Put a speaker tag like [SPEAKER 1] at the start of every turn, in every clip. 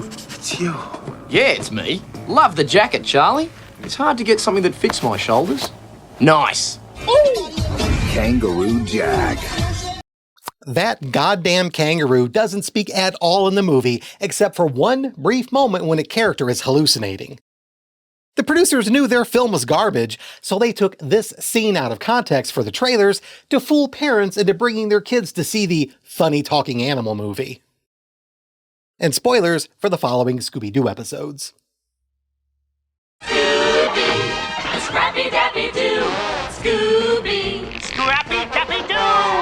[SPEAKER 1] It's you.
[SPEAKER 2] Yeah, it's me. Love the jacket, Charlie. It's hard to get something that fits my shoulders. Nice. Ooh.
[SPEAKER 3] Kangaroo Jack.
[SPEAKER 4] That goddamn kangaroo doesn't speak at all in the movie, except for one brief moment when a character is hallucinating. The producers knew their film was garbage, so they took this scene out of context for the trailers to fool parents into bringing their kids to see the funny talking animal movie. And spoilers for the following Scooby-Doo episodes.
[SPEAKER 5] Scooby, Scrappy-Dappy-Doo, Scooby, Scrappy-Dappy-Doo!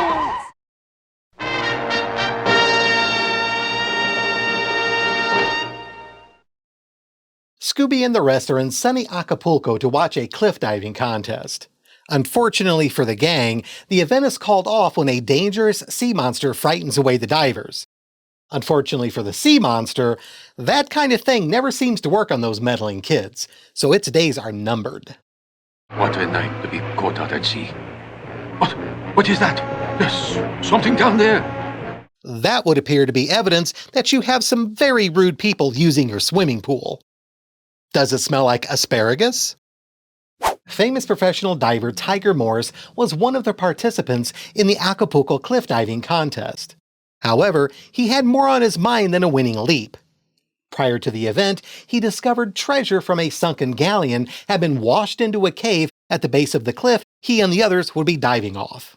[SPEAKER 4] Scooby and the rest are in sunny Acapulco to watch a cliff diving contest. Unfortunately for the gang, the event is called off when a dangerous sea monster frightens away the divers. Unfortunately for the sea monster, that kind of thing never seems to work on those meddling kids, so its days are numbered.
[SPEAKER 6] What a night to be caught out at sea. What is that? There's something down there.
[SPEAKER 4] That would appear to be evidence that you have some very rude people using your swimming pool. Does it smell like asparagus? Famous professional diver Tiger Morse was one of the participants in the Acapulco cliff diving contest. However, he had more on his mind than a winning leap. Prior to the event, he discovered treasure from a sunken galleon had been washed into a cave at the base of the cliff he and the others would be diving off.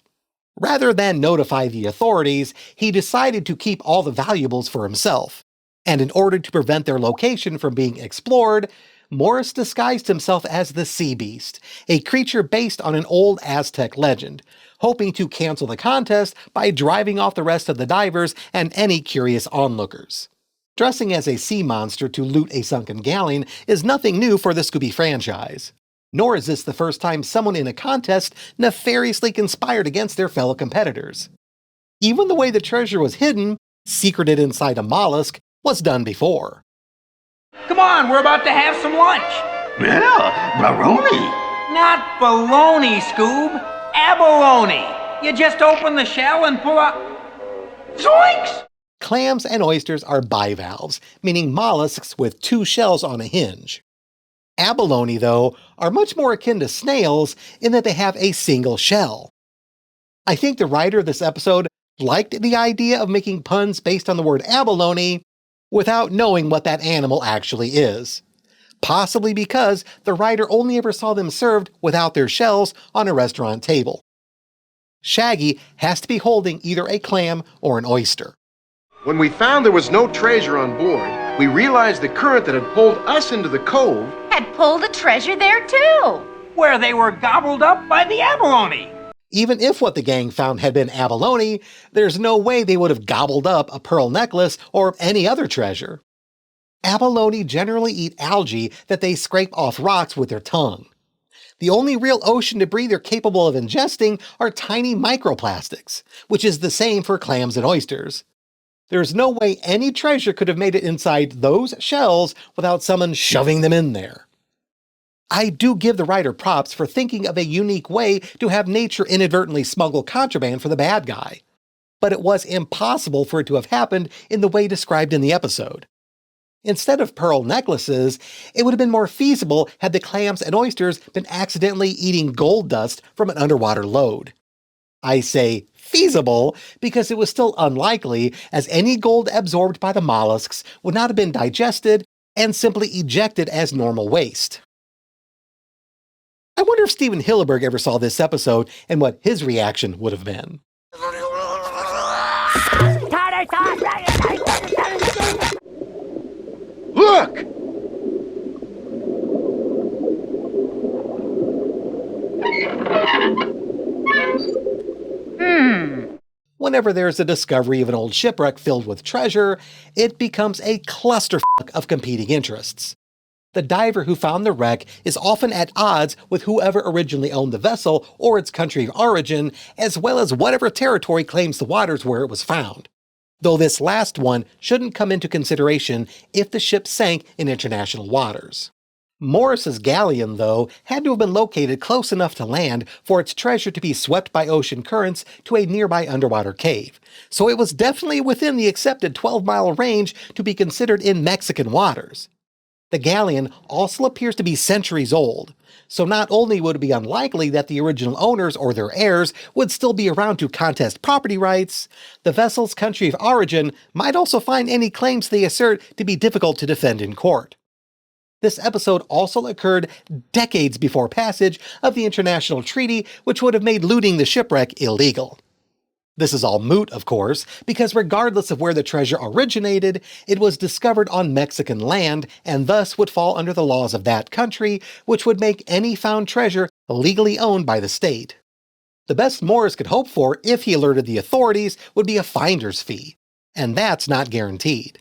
[SPEAKER 4] Rather than notify the authorities, he decided to keep all the valuables for himself. And in order to prevent their location from being explored, Morris disguised himself as the Sea Beast, a creature based on an old Aztec legend, hoping to cancel the contest by driving off the rest of the divers and any curious onlookers. Dressing as a sea monster to loot a sunken galleon is nothing new for the Scooby franchise. Nor is this the first time someone in a contest nefariously conspired against their fellow competitors. Even the way the treasure was hidden, secreted inside a mollusk, was done before.
[SPEAKER 7] Come on, we're about to have some lunch.
[SPEAKER 3] Yeah, baroni.
[SPEAKER 7] Not bologna, Scoob. Abalone. You just open the shell and pull out... Zoinks!
[SPEAKER 4] Clams and oysters are bivalves, meaning mollusks with two shells on a hinge. Abalone, though, are much more akin to snails in that they have a single shell. I think the writer of this episode liked the idea of making puns based on the word abalone without knowing what that animal actually is. Possibly because the writer only ever saw them served without their shells on a restaurant table. Shaggy has to be holding either a clam or an oyster.
[SPEAKER 8] When we found there was no treasure on board, we realized the current that had pulled us into the cove
[SPEAKER 5] had pulled the treasure there too.
[SPEAKER 7] Where they were gobbled up by the abalone.
[SPEAKER 4] Even if what the gang found had been abalone, there's no way they would have gobbled up a pearl necklace or any other treasure. Abalone generally eat algae that they scrape off rocks with their tongue. The only real ocean debris they're capable of ingesting are tiny microplastics, which is the same for clams and oysters. There's no way any treasure could have made it inside those shells without someone shoving them in there. I do give the writer props for thinking of a unique way to have nature inadvertently smuggle contraband for the bad guy. But it was impossible for it to have happened in the way described in the episode. Instead of pearl necklaces, it would have been more feasible had the clams and oysters been accidentally eating gold dust from an underwater load. I say feasible because it was still unlikely, as any gold absorbed by the mollusks would not have been digested and simply ejected as normal waste. I wonder if Steven Hillenburg ever saw this episode and what his reaction would have been.
[SPEAKER 8] Look!
[SPEAKER 4] Whenever there's a discovery of an old shipwreck filled with treasure, it becomes a clusterfuck of competing interests. The diver who found the wreck is often at odds with whoever originally owned the vessel or its country of origin, as well as whatever territory claims the waters where it was found. Though this last one shouldn't come into consideration if the ship sank in international waters. Morris's galleon, though, had to have been located close enough to land for its treasure to be swept by ocean currents to a nearby underwater cave, so it was definitely within the accepted 12-mile range to be considered in Mexican waters. The galleon also appears to be centuries old, so not only would it be unlikely that the original owners or their heirs would still be around to contest property rights, the vessel's country of origin might also find any claims they assert to be difficult to defend in court. This episode also occurred decades before passage of the international treaty which would have made looting the shipwreck illegal. This is all moot, of course, because regardless of where the treasure originated, it was discovered on Mexican land and thus would fall under the laws of that country, which would make any found treasure legally owned by the state. The best Morris could hope for if he alerted the authorities would be a finder's fee, and that's not guaranteed.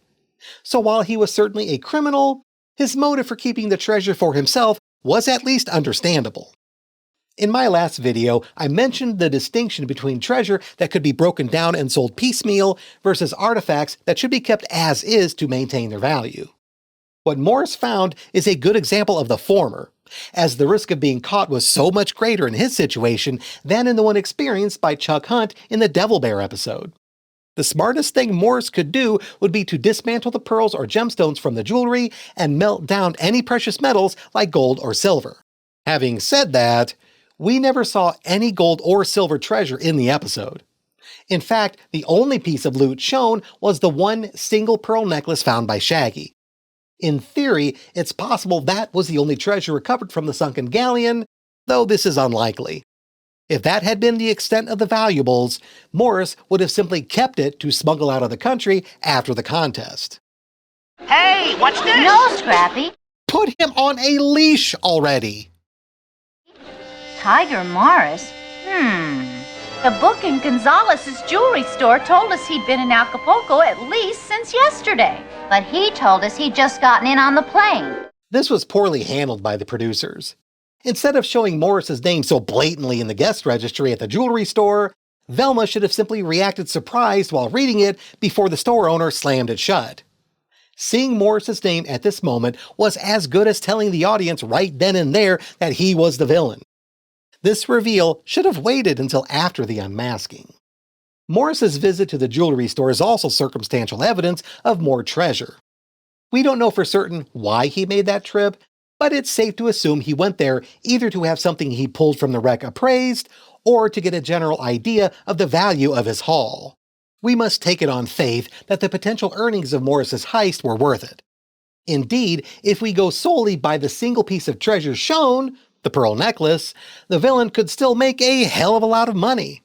[SPEAKER 4] So while he was certainly a criminal, his motive for keeping the treasure for himself was at least understandable. In my last video, I mentioned the distinction between treasure that could be broken down and sold piecemeal versus artifacts that should be kept as is to maintain their value. What Morris found is a good example of the former, as the risk of being caught was so much greater in his situation than in the one experienced by Chuck Hunt in the Devil Bear episode. The smartest thing Morris could do would be to dismantle the pearls or gemstones from the jewelry and melt down any precious metals like gold or silver. Having said that, we never saw any gold or silver treasure in the episode. In fact, the only piece of loot shown was the one single pearl necklace found by Shaggy. In theory, it's possible that was the only treasure recovered from the sunken galleon, though this is unlikely. If that had been the extent of the valuables, Morris would have simply kept it to smuggle out of the country after the contest.
[SPEAKER 7] Hey, what's this?
[SPEAKER 5] No, Scrappy.
[SPEAKER 4] Put him on a leash already!
[SPEAKER 5] Tiger Morris? The book in Gonzalez's jewelry store told us he'd been in Acapulco at least since yesterday. But he told us he'd just gotten in on the plane.
[SPEAKER 4] This was poorly handled by the producers. Instead of showing Morris's name so blatantly in the guest registry at the jewelry store, Velma should have simply reacted surprised while reading it before the store owner slammed it shut. Seeing Morris's name at this moment was as good as telling the audience right then and there that he was the villain. This reveal should have waited until after the unmasking. Morris's visit to the jewelry store is also circumstantial evidence of more treasure. We don't know for certain why he made that trip, but it's safe to assume he went there either to have something he pulled from the wreck appraised, or to get a general idea of the value of his haul. We must take it on faith that the potential earnings of Morris's heist were worth it. Indeed, if we go solely by the single piece of treasure shown, the pearl necklace, the villain could still make a hell of a lot of money.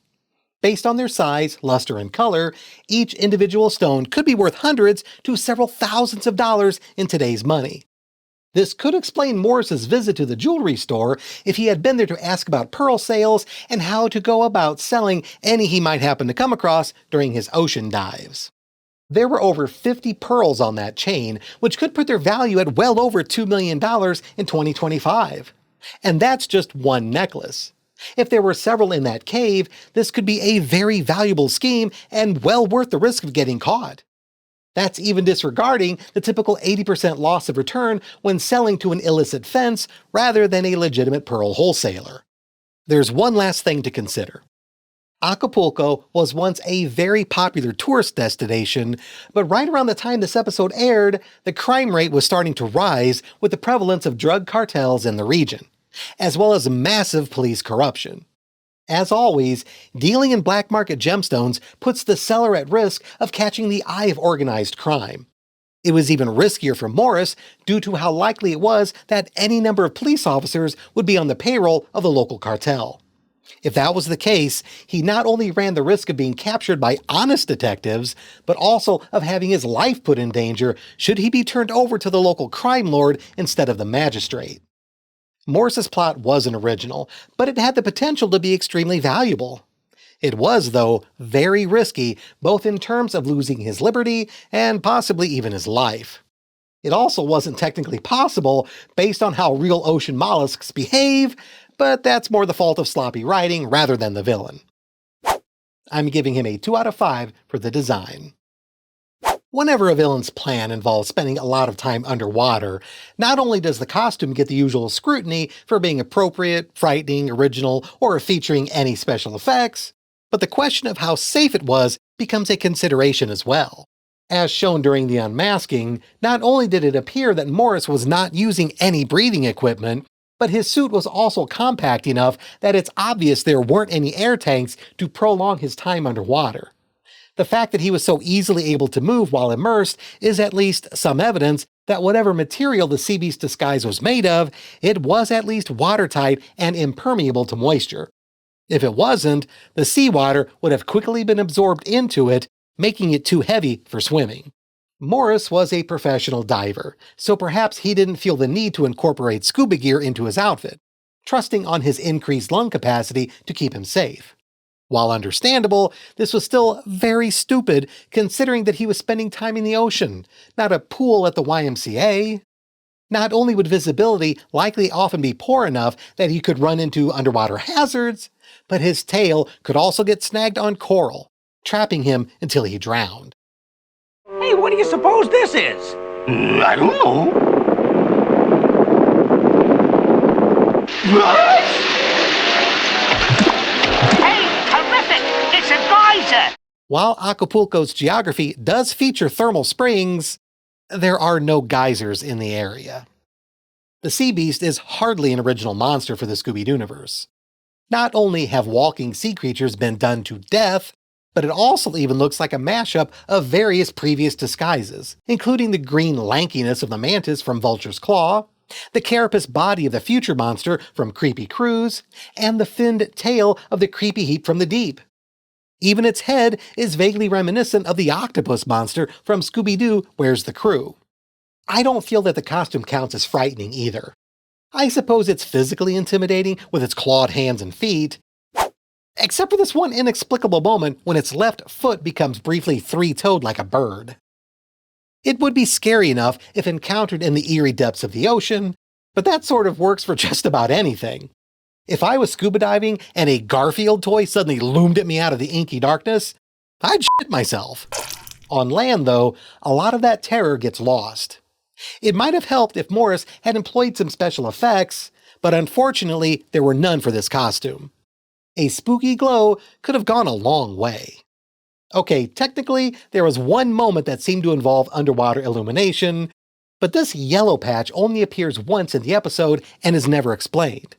[SPEAKER 4] Based on their size, luster, and color, each individual stone could be worth hundreds to several thousands of dollars in today's money. This could explain Morris's visit to the jewelry store if he had been there to ask about pearl sales and how to go about selling any he might happen to come across during his ocean dives. There were over 50 pearls on that chain, which could put their value at well over $2 million in 2025. And that's just one necklace. If there were several in that cave, this could be a very valuable scheme and well worth the risk of getting caught. That's even disregarding the typical 80% loss of return when selling to an illicit fence rather than a legitimate pearl wholesaler. There's one last thing to consider. Acapulco was once a very popular tourist destination, but right around the time this episode aired, the crime rate was starting to rise with the prevalence of drug cartels in the region, as well as massive police corruption. As always, dealing in black market gemstones puts the seller at risk of catching the eye of organized crime. It was even riskier for Morris due to how likely it was that any number of police officers would be on the payroll of the local cartel. If that was the case, he not only ran the risk of being captured by honest detectives, but also of having his life put in danger should he be turned over to the local crime lord instead of the magistrate. Morris's plot wasn't original, but it had the potential to be extremely valuable. It was, though, very risky, both in terms of losing his liberty and possibly even his life. It also wasn't technically possible based on how real ocean mollusks behave, but that's more the fault of sloppy writing rather than the villain. I'm giving him a 2 out of 5 for the design. Whenever a villain's plan involves spending a lot of time underwater, not only does the costume get the usual scrutiny for being appropriate, frightening, original, or featuring any special effects, but the question of how safe it was becomes a consideration as well. As shown during the unmasking, not only did it appear that Morris was not using any breathing equipment, but his suit was also compact enough that it's obvious there weren't any air tanks to prolong his time underwater. The fact that he was so easily able to move while immersed is at least some evidence that whatever material the sea beast's disguise was made of, it was at least watertight and impermeable to moisture. If it wasn't, the seawater would have quickly been absorbed into it, making it too heavy for swimming. Morris was a professional diver, so perhaps he didn't feel the need to incorporate scuba gear into his outfit, trusting on his increased lung capacity to keep him safe. While understandable, this was still very stupid considering that he was spending time in the ocean, not a pool at the YMCA. Not only would visibility likely often be poor enough that he could run into underwater hazards, but his tail could also get snagged on coral, trapping him until he drowned.
[SPEAKER 7] Hey, what do you suppose this is?
[SPEAKER 3] I don't know.
[SPEAKER 1] Hey, terrific! It's a geyser!
[SPEAKER 4] While Acapulco's geography does feature thermal springs, there are no geysers in the area. The sea beast is hardly an original monster for the Scooby-Doo universe. Not only have walking sea creatures been done to death, but it also even looks like a mashup of various previous disguises, including the green lankiness of the mantis from Vulture's Claw, the carapace body of the future monster from Creepy Cruise, and the finned tail of the Creepy Heap from the Deep. Even its head is vaguely reminiscent of the octopus monster from Scooby-Doo Where's the Crew? I don't feel that the costume counts as frightening either. I suppose it's physically intimidating with its clawed hands and feet, except for this one inexplicable moment when its left foot becomes briefly three-toed like a bird. It would be scary enough if encountered in the eerie depths of the ocean, but that sort of works for just about anything. If I was scuba diving and a Garfield toy suddenly loomed at me out of the inky darkness, I'd shit myself. On land, though, a lot of that terror gets lost. It might have helped if Morris had employed some special effects, but unfortunately there were none for this costume. A spooky glow could have gone a long way. Okay, technically, there was one moment that seemed to involve underwater illumination, but this yellow patch only appears once in the episode and is never explained.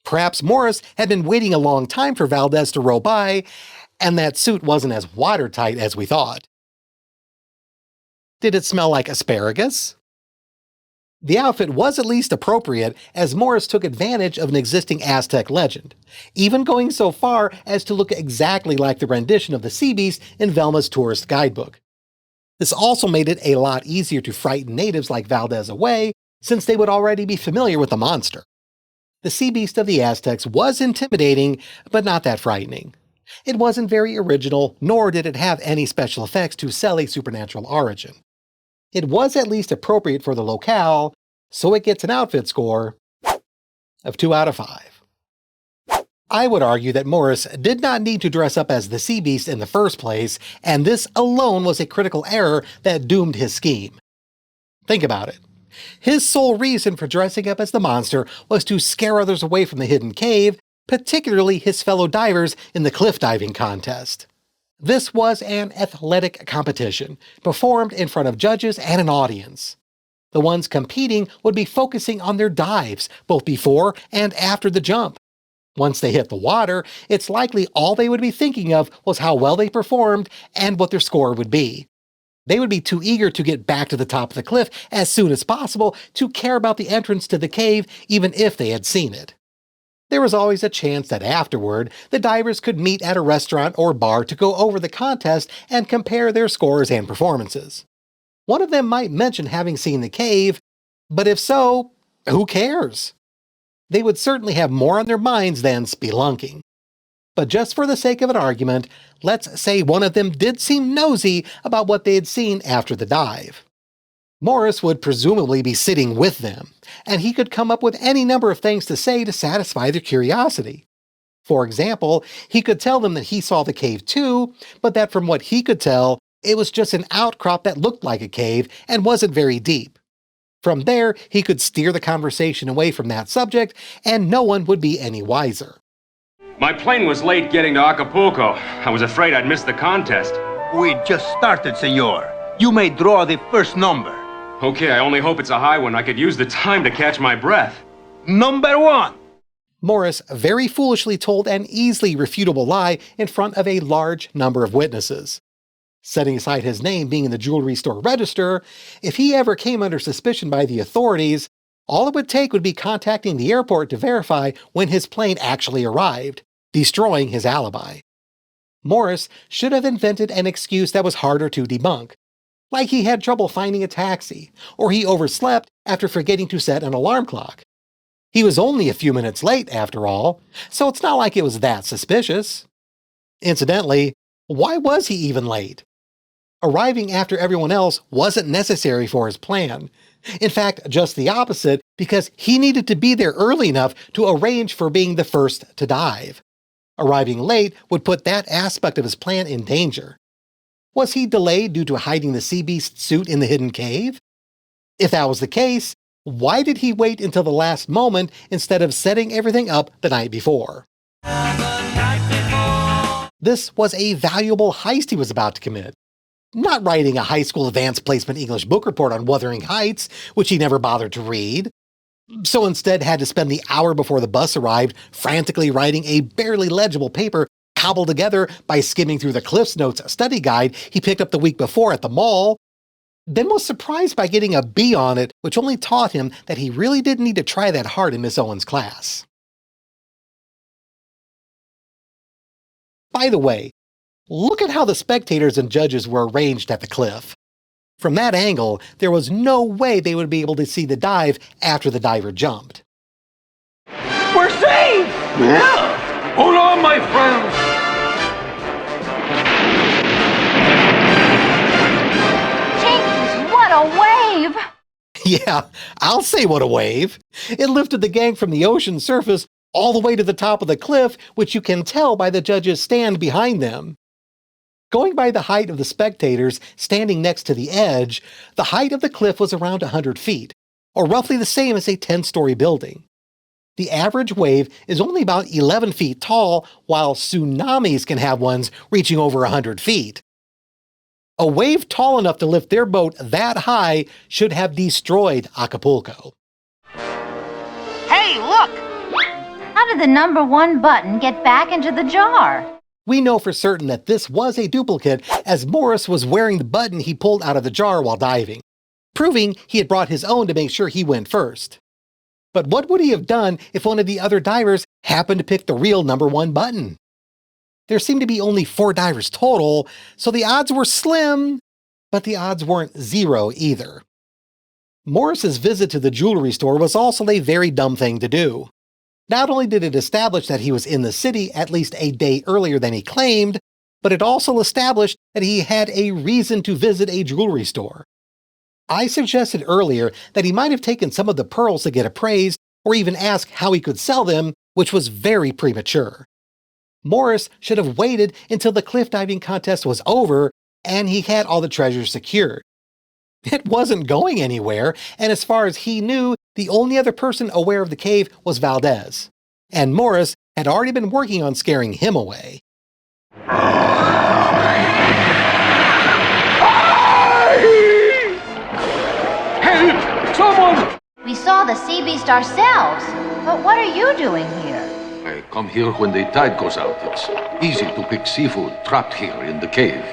[SPEAKER 4] Perhaps Morris had been waiting a long time for Valdez to roll by, and that suit wasn't as watertight as we thought. Did it smell like asparagus? The outfit was at least appropriate, as Morris took advantage of an existing Aztec legend, even going so far as to look exactly like the rendition of the sea beast in Velma's tourist guidebook. This also made it a lot easier to frighten natives like Valdez away, since they would already be familiar with the monster. The sea beast of the Aztecs was intimidating, but not that frightening. It wasn't very original, nor did it have any special effects to sell a supernatural origin. It was at least appropriate for the locale, so it gets an outfit score of 2 out of 5. I would argue that Morris did not need to dress up as the sea beast in the first place, and this alone was a critical error that doomed his scheme. Think about it. His sole reason for dressing up as the monster was to scare others away from the hidden cave, particularly his fellow divers in the cliff diving contest. This was an athletic competition, performed in front of judges and an audience. The ones competing would be focusing on their dives, both before and after the jump. Once they hit the water, it's likely all they would be thinking of was how well they performed and what their score would be. They would be too eager to get back to the top of the cliff as soon as possible to care about the entrance to the cave, even if they had seen it. There was always a chance that afterward, the divers could meet at a restaurant or bar to go over the contest and compare their scores and performances. One of them might mention having seen the cave, but if so, who cares? They would certainly have more on their minds than spelunking. But just for the sake of an argument, let's say one of them did seem nosy about what they had seen after the dive. Morris would presumably be sitting with them, and he could come up with any number of things to say to satisfy their curiosity. For example, he could tell them that he saw the cave too, but that from what he could tell, It was just an outcrop that looked like a cave and wasn't very deep. From there, he could steer the conversation away from that subject, and no one would be any wiser.
[SPEAKER 9] My plane was late getting to Acapulco. I was afraid I'd miss the contest.
[SPEAKER 7] We just started, senor. You may draw the first number.
[SPEAKER 9] Okay, I only hope it's a high one. I could use the time to catch my breath.
[SPEAKER 7] Number 1.
[SPEAKER 4] Morris very foolishly told an easily refutable lie in front of a large number of witnesses. Setting aside his name being in the jewelry store register, if he ever came under suspicion by the authorities, all it would take would be contacting the airport to verify when his plane actually arrived, destroying his alibi. Morris should have invented an excuse that was harder to debunk, like he had trouble finding a taxi, or he overslept after forgetting to set an alarm clock. He was only a few minutes late, after all, so it's not like it was that suspicious. Incidentally, why was he even late? Arriving after everyone else wasn't necessary for his plan. In fact, just the opposite, because he needed to be there early enough to arrange for being the first to dive. Arriving late would put that aspect of his plan in danger. Was he delayed due to hiding the sea beast suit in the hidden cave? If that was the case, why did he wait until the last moment instead of setting everything up the night before? This was a valuable heist he was about to commit. Not writing a high school advanced placement English book report on Wuthering Heights, which he never bothered to read. So instead had to spend the hour before the bus arrived frantically writing a barely legible paper cobbled together by skimming through the Cliff's Notes study guide he picked up the week before at the mall, then was surprised by getting a B on it, which only taught him that he really didn't need to try that hard in Miss Owen's class. By the way, look at how the spectators and judges were arranged at the cliff. From that angle, there was no way they would be able to see the dive after the diver jumped.
[SPEAKER 7] We're saved!
[SPEAKER 3] Yeah.
[SPEAKER 6] Hold on, my friends!
[SPEAKER 5] Jeez, what a wave!
[SPEAKER 4] Yeah, I'll say what a wave. It lifted the gang from the ocean surface all the way to the top of the cliff, which you can tell by the judges' stand behind them. Going by the height of the spectators standing next to the edge, the height of the cliff was around 100 feet, or roughly the same as a 10-story building. The average wave is only about 11 feet tall, while tsunamis can have ones reaching over 100 feet. A wave tall enough to lift their boat that high should have destroyed Acapulco.
[SPEAKER 1] Hey, look!
[SPEAKER 5] How did the number 1 button get back into the jar?
[SPEAKER 4] We know for certain that this was a duplicate, as Morris was wearing the button he pulled out of the jar while diving, proving he had brought his own to make sure he went first. But what would he have done if one of the other divers happened to pick the real number 1 button? There seemed to be only 4 divers total, so the odds were slim, but the odds weren't zero either. Morris's visit to the jewelry store was also a very dumb thing to do. Not only did it establish that he was in the city at least a day earlier than he claimed, but it also established that he had a reason to visit a jewelry store. I suggested earlier that he might have taken some of the pearls to get appraised, or even ask how he could sell them, which was very premature. Morris should have waited until the cliff diving contest was over and he had all the treasures secured. It wasn't going anywhere, and as far as he knew, the only other person aware of the cave was Valdez, and Morris had already been working on scaring him away.
[SPEAKER 6] Help! Someone!
[SPEAKER 5] We saw the sea beast ourselves, but what are you doing here?
[SPEAKER 6] I come here when the tide goes out. It's easy to pick seafood trapped here in the cave.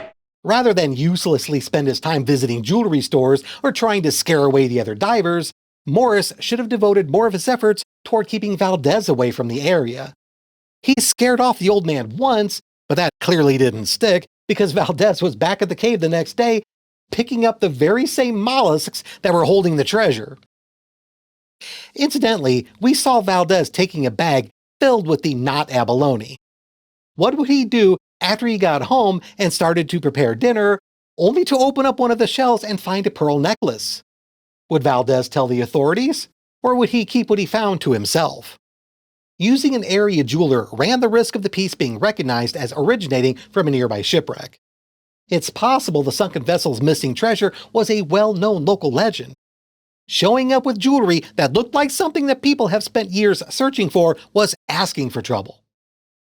[SPEAKER 4] Rather than uselessly spend his time visiting jewelry stores or trying to scare away the other divers, Morris should have devoted more of his efforts toward keeping Valdez away from the area. He scared off the old man once, but that clearly didn't stick because Valdez was back at the cave the next day, picking up the very same mollusks that were holding the treasure. Incidentally, we saw Valdez taking a bag filled with the not abalone. What would he do after he got home and started to prepare dinner, only to open up one of the shells and find a pearl necklace? Would Valdez tell the authorities, or would he keep what he found to himself? Using an area jeweler ran the risk of the piece being recognized as originating from a nearby shipwreck. It's possible the sunken vessel's missing treasure was a well-known local legend. Showing up with jewelry that looked like something that people have spent years searching for was asking for trouble.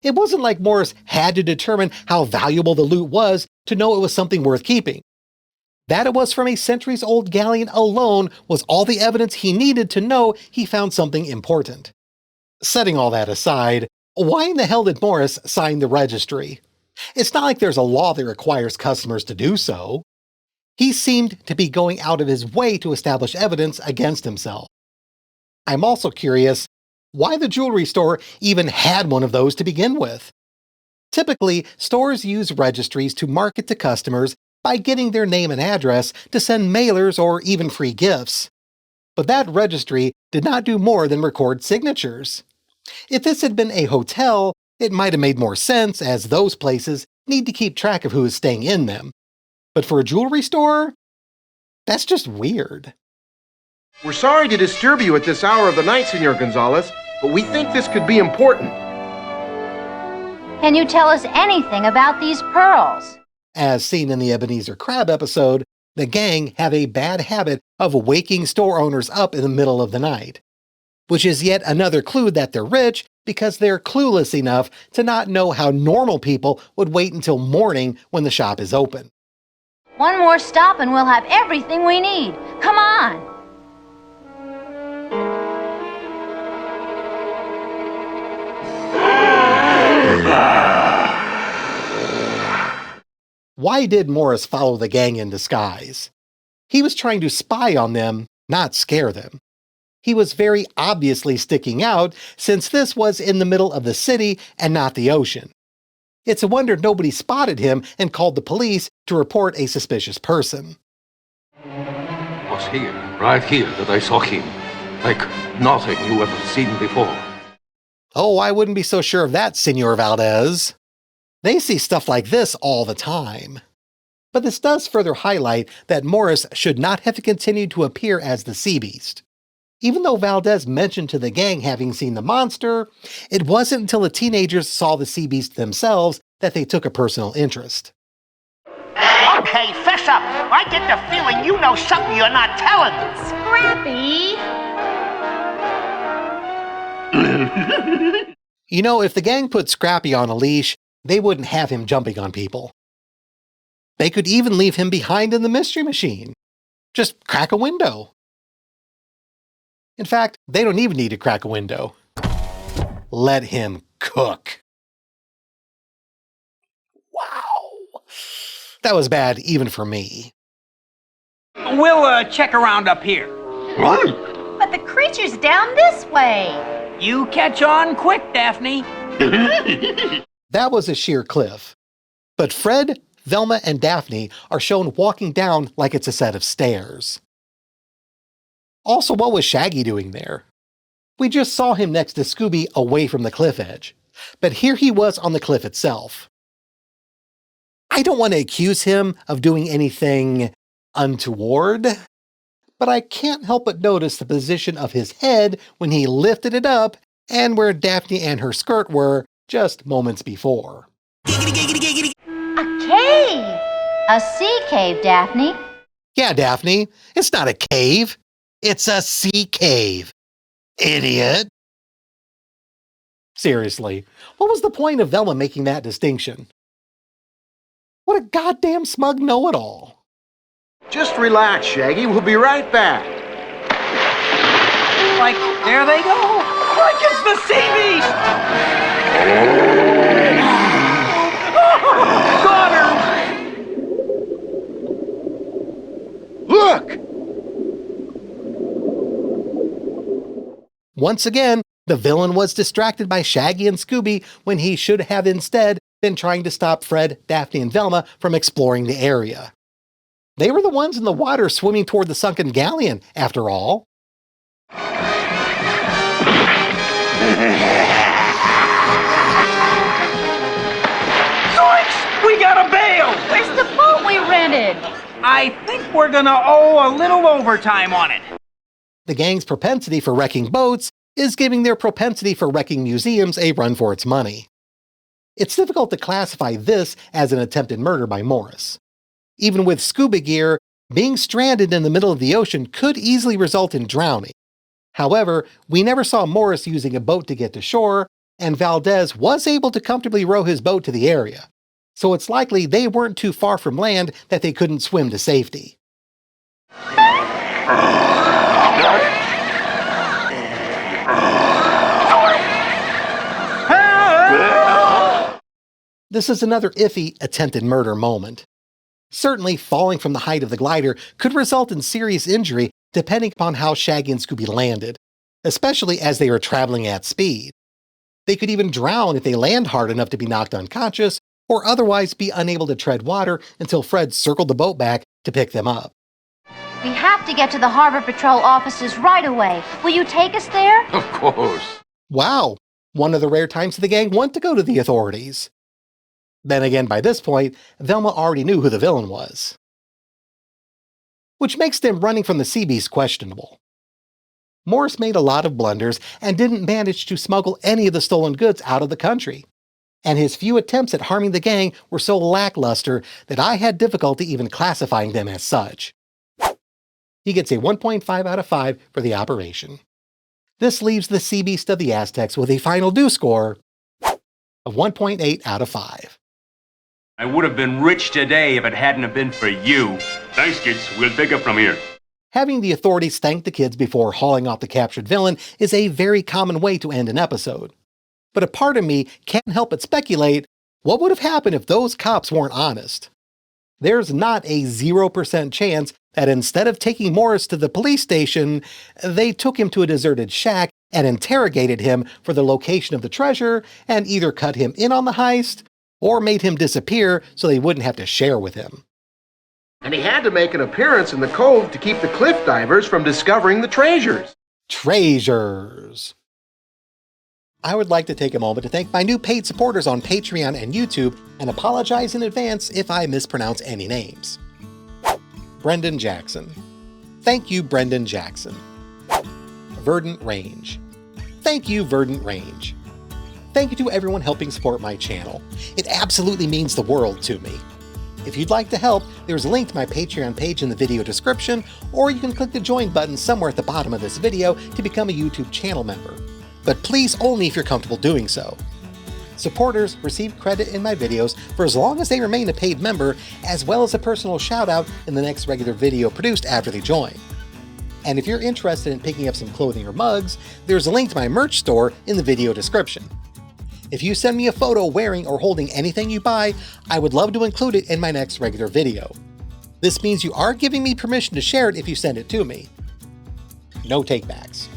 [SPEAKER 4] It wasn't like Morris had to determine how valuable the loot was to know it was something worth keeping. That it was from a centuries-old galleon alone was all the evidence he needed to know he found something important. Setting all that aside, why in the hell did Morris sign the registry? It's not like there's a law that requires customers to do so. He seemed to be going out of his way to establish evidence against himself. I'm also curious why the jewelry store even had one of those to begin with. Typically, stores use registries to market to customers by getting their name and address to send mailers or even free gifts. But that registry did not do more than record signatures. If this had been a hotel, it might have made more sense, as those places need to keep track of who is staying in them. But for a jewelry store, that's just weird.
[SPEAKER 8] We're sorry to disturb you at this hour of the night, Senor Gonzalez, but we think this could be important.
[SPEAKER 5] Can you tell us anything about these pearls?
[SPEAKER 4] As seen in the Ebenezer Crab episode, the gang have a bad habit of waking store owners up in the middle of the night, which is yet another clue that they're rich because they're clueless enough to not know how normal people would wait until morning when the shop is open.
[SPEAKER 5] One more stop and we'll have everything we need. Come on!
[SPEAKER 4] Why did Morris follow the gang in disguise? He was trying to spy on them, not scare them. He was very obviously sticking out since this was in the middle of the city and not the ocean. It's a wonder nobody spotted him and called the police to report a suspicious person.
[SPEAKER 6] It was here, right here, that I saw him. Like nothing you ever seen before.
[SPEAKER 4] Oh, I wouldn't be so sure of that, Senor Valdez. They see stuff like this all the time. But this does further highlight that Morris should not have continued to appear as the sea beast. Even though Valdez mentioned to the gang having seen the monster, it wasn't until the teenagers saw the sea beast themselves that they took a personal interest.
[SPEAKER 1] Okay, fess up. I get the feeling you know something you're not telling.
[SPEAKER 5] Scrappy!
[SPEAKER 4] You know, if the gang put Scrappy on a leash, they wouldn't have him jumping on people. They could even leave him behind in the mystery machine. Just crack a window. In fact, they don't even need to crack a window. Let him cook. Wow. That was bad even for me.
[SPEAKER 7] We'll check around up here.
[SPEAKER 3] Right.
[SPEAKER 5] But the creature's down this way.
[SPEAKER 7] You catch on quick, Daphne.
[SPEAKER 4] That was a sheer cliff. But Fred, Velma, and Daphne are shown walking down like it's a set of stairs. Also, what was Shaggy doing there? We just saw him next to Scooby away from the cliff edge, but here he was on the cliff itself. I don't want to accuse him of doing anything untoward, but I can't help but notice the position of his head when he lifted it up and where Daphne and her skirt were just moments before.
[SPEAKER 5] A cave! A sea cave, Daphne.
[SPEAKER 4] Yeah, Daphne, it's not a cave. It's a sea cave. Idiot. Seriously, what was the point of Velma making that distinction? What a goddamn smug know-it-all.
[SPEAKER 8] Just relax, Shaggy. We'll be right back.
[SPEAKER 7] Like, there they go. Like it's the sea beast. Got her.
[SPEAKER 8] Look!
[SPEAKER 4] Once again, the villain was distracted by Shaggy and Scooby when he should have instead been trying to stop Fred, Daphne, and Velma from exploring the area. They were the ones in the water swimming toward the sunken galleon, after all.
[SPEAKER 7] Zoinks! We got a bail!
[SPEAKER 5] Where's the boat we rented?
[SPEAKER 7] I think we're gonna owe a little overtime on it.
[SPEAKER 4] The gang's propensity for wrecking boats is giving their propensity for wrecking museums a run for its money. It's difficult to classify this as an attempted murder by Morris. Even with scuba gear, being stranded in the middle of the ocean could easily result in drowning. However, we never saw Morris using a boat to get to shore, and Valdez was able to comfortably row his boat to the area. So it's likely they weren't too far from land that they couldn't swim to safety. This is another iffy attempted murder moment. Certainly, falling from the height of the glider could result in serious injury depending upon how Shaggy and Scooby landed, especially as they were traveling at speed. They could even drown if they land hard enough to be knocked unconscious, or otherwise be unable to tread water until Fred circled the boat back to pick them up.
[SPEAKER 5] We have to get to the Harbor Patrol offices right away. Will you take us there?
[SPEAKER 6] Of course.
[SPEAKER 4] Wow, one of the rare times the gang want to go to the authorities. Then again, by this point, Velma already knew who the villain was. Which makes them running from the sea beast questionable. Morris made a lot of blunders and didn't manage to smuggle any of the stolen goods out of the country. And his few attempts at harming the gang were so lackluster that I had difficulty even classifying them as such. He gets a 1.5 out of 5 for the operation. This leaves the Sea Beast of the Aztecs with a final due score of 1.8 out of 5.
[SPEAKER 9] I would have been rich today if it hadn't have been for you. Thanks, kids. We'll pick up from here.
[SPEAKER 4] Having the authorities thank the kids before hauling off the captured villain is a very common way to end an episode. But a part of me can't help but speculate, what would have happened if those cops weren't honest? There's not a 0% chance that instead of taking Morris to the police station, they took him to a deserted shack and interrogated him for the location of the treasure and either cut him in on the heist or made him disappear so they wouldn't have to share with him.
[SPEAKER 8] And he had to make an appearance in the cove to keep the cliff divers from discovering the treasures.
[SPEAKER 4] Treasures. I would like to take a moment to thank my new paid supporters on Patreon and YouTube and apologize in advance if I mispronounce any names. Brendan Jackson. Thank you, Brendan Jackson. Verdant Range. Thank you, Verdant Range. Thank you to everyone helping support my channel. It absolutely means the world to me. If you'd like to help, there's a link to my Patreon page in the video description, or you can click the join button somewhere at the bottom of this video to become a YouTube channel member. But please only if you're comfortable doing so. Supporters receive credit in my videos for as long as they remain a paid member, as well as a personal shout out in the next regular video produced after they join. And if you're interested in picking up some clothing or mugs, there's a link to my merch store in the video description. If you send me a photo wearing or holding anything you buy, I would love to include it in my next regular video. This means you are giving me permission to share it if you send it to me. No takebacks.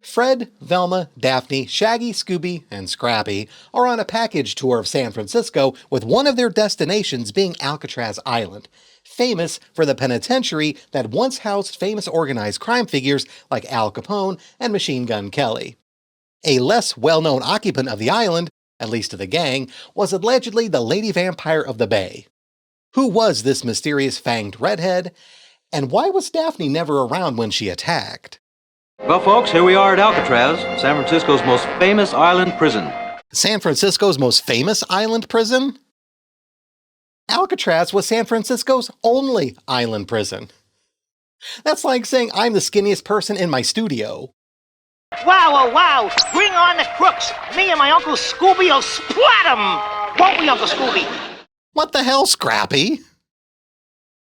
[SPEAKER 4] Fred, Velma, Daphne, Shaggy, Scooby, and Scrappy are on a package tour of San Francisco, with one of their destinations being Alcatraz Island, famous for the penitentiary that once housed famous organized crime figures like Al Capone and Machine Gun Kelly. A less well-known occupant of the island, at least to the gang, was allegedly the Lady Vampire of the Bay. Who was this mysterious fanged redhead, and why was Daphne never around when she attacked?
[SPEAKER 10] Well, folks, here we are at Alcatraz, San Francisco's most famous island prison.
[SPEAKER 4] San Francisco's most famous island prison? Alcatraz was San Francisco's only island prison. That's like saying I'm the skinniest person in my studio.
[SPEAKER 1] Wow, oh wow! Bring on the crooks! Me and my Uncle Scooby will splat 'em! Won't we, Uncle Scooby?
[SPEAKER 4] What the hell, Scrappy?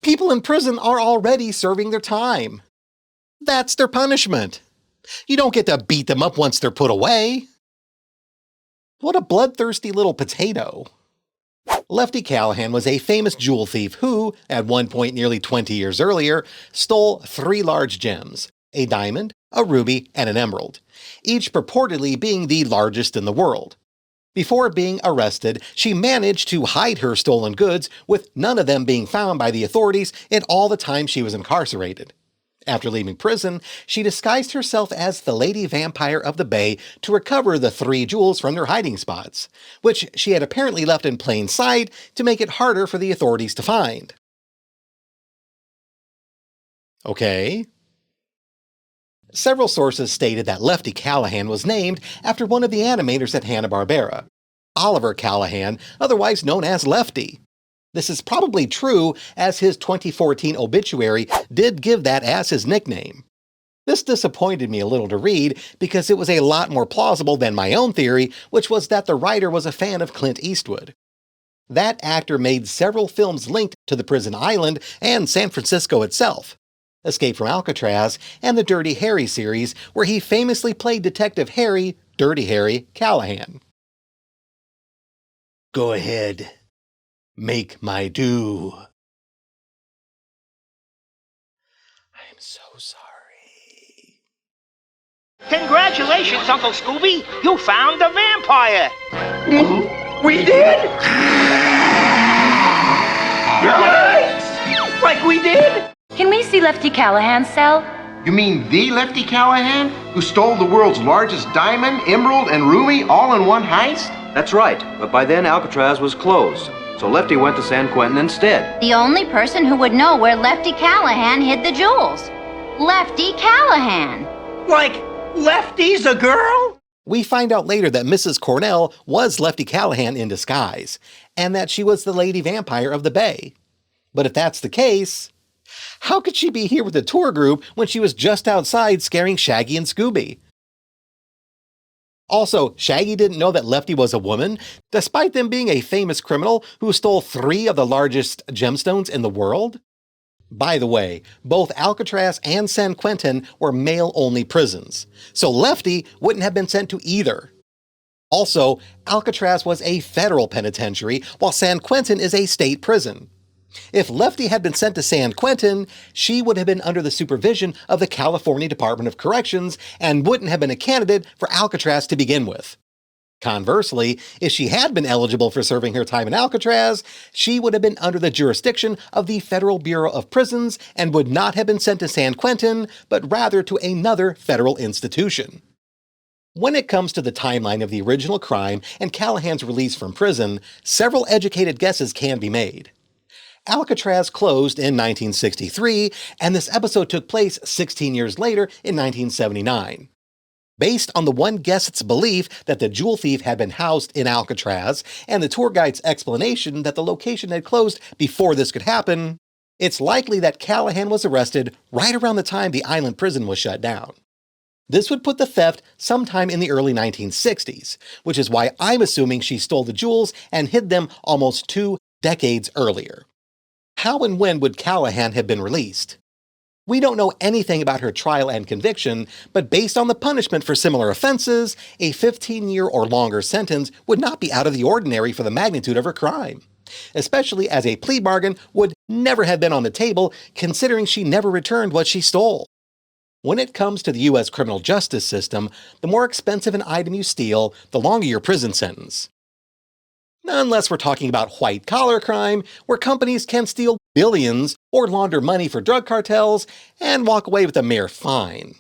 [SPEAKER 4] People in prison are already serving their time. That's their punishment. You don't get to beat them up once they're put away. What a bloodthirsty little potato. Lefty Callahan was a famous jewel thief who, at one point nearly 20 years earlier, stole 3 large gems, a diamond, a ruby, and an emerald, each purportedly being the largest in the world. Before being arrested, she managed to hide her stolen goods, with none of them being found by the authorities in all the time she was incarcerated. After leaving prison, she disguised herself as the Lady Vampire of the Bay to recover the 3 jewels from their hiding spots, which she had apparently left in plain sight to make it harder for the authorities to find. Okay. Several sources stated that Lefty Callahan was named after one of the animators at Hanna-Barbera, Oliver Callahan, otherwise known as Lefty. This is probably true, as his 2014 obituary did give that as his nickname. This disappointed me a little to read because it was a lot more plausible than my own theory, which was that the writer was a fan of Clint Eastwood. That actor made several films linked to the prison island and San Francisco itself. Escape from Alcatraz and the Dirty Harry series, where he famously played Detective Harry, Dirty Harry, Callahan. Go ahead. Make my due. I'm so sorry.
[SPEAKER 1] Congratulations, Uncle Scooby! You found the vampire!
[SPEAKER 7] We did? What? Like we did?
[SPEAKER 5] Can we see Lefty Callahan's cell?
[SPEAKER 8] You mean the Lefty Callahan, who stole the world's largest diamond, emerald, and ruby all in one heist?
[SPEAKER 10] That's right, but by then Alcatraz was closed, so Lefty went to San Quentin instead.
[SPEAKER 5] The only person who would know where Lefty Callahan hid the jewels. Lefty Callahan.
[SPEAKER 7] Like Lefty's a girl?
[SPEAKER 4] We find out later that Mrs. Cornell was Lefty Callahan in disguise, and that she was the lady vampire of the Bay. But if that's the case, how could she be here with the tour group when she was just outside scaring Shaggy and Scooby? Also, Shaggy didn't know that Lefty was a woman, despite them being a famous criminal who stole 3 of the largest gemstones in the world. By the way, both Alcatraz and San Quentin were male-only prisons, so Lefty wouldn't have been sent to either. Also, Alcatraz was a federal penitentiary, while San Quentin is a state prison. If Lefty had been sent to San Quentin, she would have been under the supervision of the California Department of Corrections and wouldn't have been a candidate for Alcatraz to begin with. Conversely, if she had been eligible for serving her time in Alcatraz, she would have been under the jurisdiction of the Federal Bureau of Prisons and would not have been sent to San Quentin, but rather to another federal institution. When it comes to the timeline of the original crime and Callahan's release from prison, several educated guesses can be made. Alcatraz closed in 1963, and this episode took place 16 years later in 1979. Based on the one guest's belief that the jewel thief had been housed in Alcatraz, and the tour guide's explanation that the location had closed before this could happen, it's likely that Callahan was arrested right around the time the island prison was shut down. This would put the theft sometime in the early 1960s, which is why I'm assuming she stole the jewels and hid them almost 2 decades earlier. How and when would Callahan have been released? We don't know anything about her trial and conviction, but based on the punishment for similar offenses, a 15-year or longer sentence would not be out of the ordinary for the magnitude of her crime, especially as a plea bargain would never have been on the table considering she never returned what she stole. When it comes to the U.S. criminal justice system, the more expensive an item you steal, the longer your prison sentence. Unless we're talking about white-collar crime, where companies can steal billions or launder money for drug cartels and walk away with a mere fine.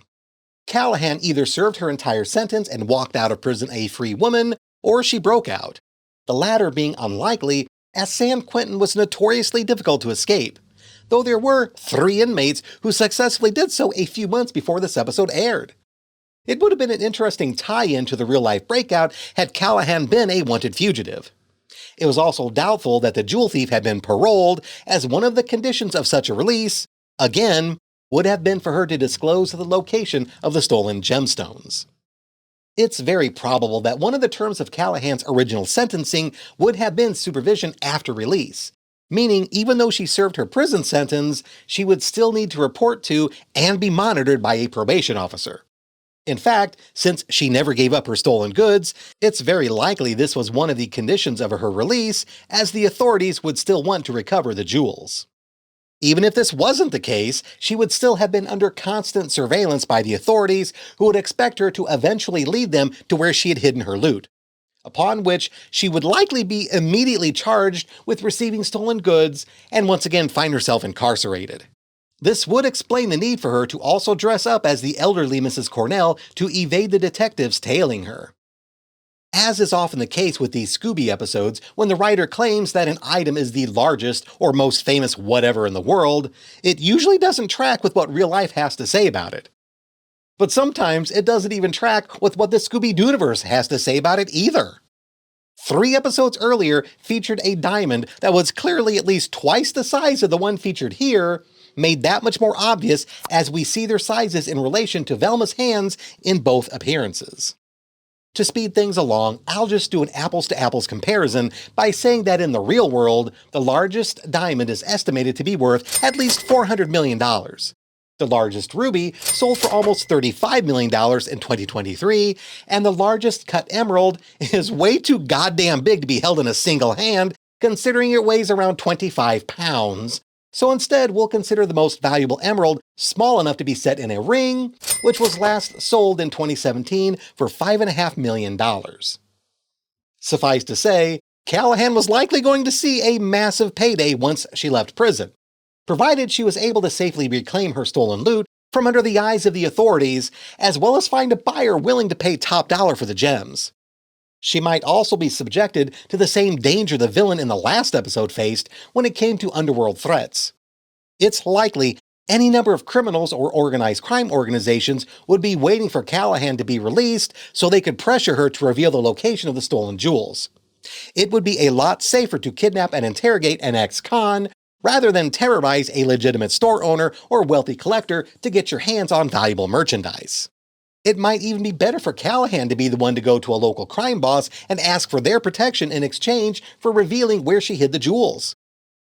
[SPEAKER 4] Callahan either served her entire sentence and walked out of prison a free woman, or she broke out, the latter being unlikely, as San Quentin was notoriously difficult to escape, though there were 3 inmates who successfully did so a few months before this episode aired. It would have been an interesting tie-in to the real-life breakout had Callahan been a wanted fugitive. It was also doubtful that the jewel thief had been paroled, as one of the conditions of such a release, again, would have been for her to disclose the location of the stolen gemstones. It's very probable that one of the terms of Callahan's original sentencing would have been supervision after release, meaning even though she served her prison sentence, she would still need to report to and be monitored by a probation officer. In fact, since she never gave up her stolen goods, it's very likely this was one of the conditions of her release, as the authorities would still want to recover the jewels. Even if this wasn't the case, she would still have been under constant surveillance by the authorities, who would expect her to eventually lead them to where she had hidden her loot, upon which she would likely be immediately charged with receiving stolen goods and once again find herself incarcerated. This would explain the need for her to also dress up as the elderly Mrs. Cornell to evade the detectives tailing her. As is often the case with these Scooby episodes, when the writer claims that an item is the largest or most famous whatever in the world, it usually doesn't track with what real life has to say about it. But sometimes it doesn't even track with what the Scooby-Dooverse has to say about it either. 3 episodes earlier featured a diamond that was clearly at least twice the size of the one featured here, made that much more obvious as we see their sizes in relation to Velma's hands in both appearances. To speed things along, I'll just do an apples-to-apples comparison by saying that in the real world, the largest diamond is estimated to be worth at least $400 million. The largest ruby sold for almost $35 million in 2023, and the largest cut emerald is way too goddamn big to be held in a single hand, considering it weighs around 25 pounds. So instead, we'll consider the most valuable emerald small enough to be set in a ring, which was last sold in 2017 for $5.5 million. Suffice to say, Callahan was likely going to see a massive payday once she left prison, provided she was able to safely reclaim her stolen loot from under the eyes of the authorities, as well as find a buyer willing to pay top dollar for the gems. She might also be subjected to the same danger the villain in the last episode faced when it came to underworld threats. It's likely any number of criminals or organized crime organizations would be waiting for Callahan to be released so they could pressure her to reveal the location of the stolen jewels. It would be a lot safer to kidnap and interrogate an ex-con rather than terrorize a legitimate store owner or wealthy collector to get your hands on valuable merchandise. It might even be better for Callahan to be the one to go to a local crime boss and ask for their protection in exchange for revealing where she hid the jewels.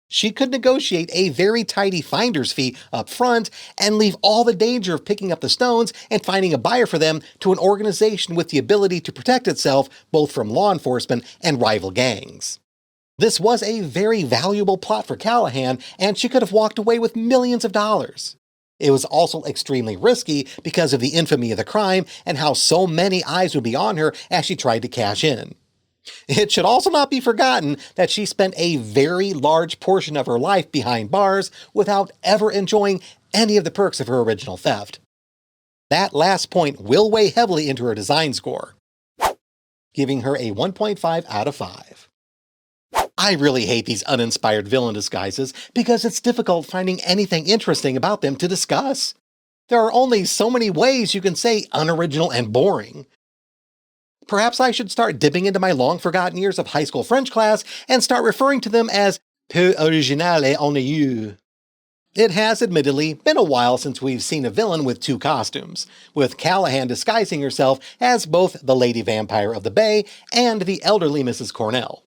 [SPEAKER 4] She could negotiate a very tidy finder's fee up front and leave all the danger of picking up the stones and finding a buyer for them to an organization with the ability to protect itself both from law enforcement and rival gangs. This was a very valuable plot for Callahan, and she could have walked away with millions of dollars. It was also extremely risky because of the infamy of the crime and how so many eyes would be on her as she tried to cash in. It should also not be forgotten that she spent a very large portion of her life behind bars without ever enjoying any of the perks of her original theft. That last point will weigh heavily into her design score, giving her a 1.5 out of 5. I really hate these uninspired villain disguises because it's difficult finding anything interesting about them to discuss. There are only so many ways you can say unoriginal and boring. Perhaps I should start dipping into my long-forgotten years of high school French class and start referring to them as peu original et ennuyeux. It has admittedly been a while since we've seen a villain with 2 costumes, with Callahan disguising herself as both the Lady Vampire of the Bay and the elderly Mrs. Cornell.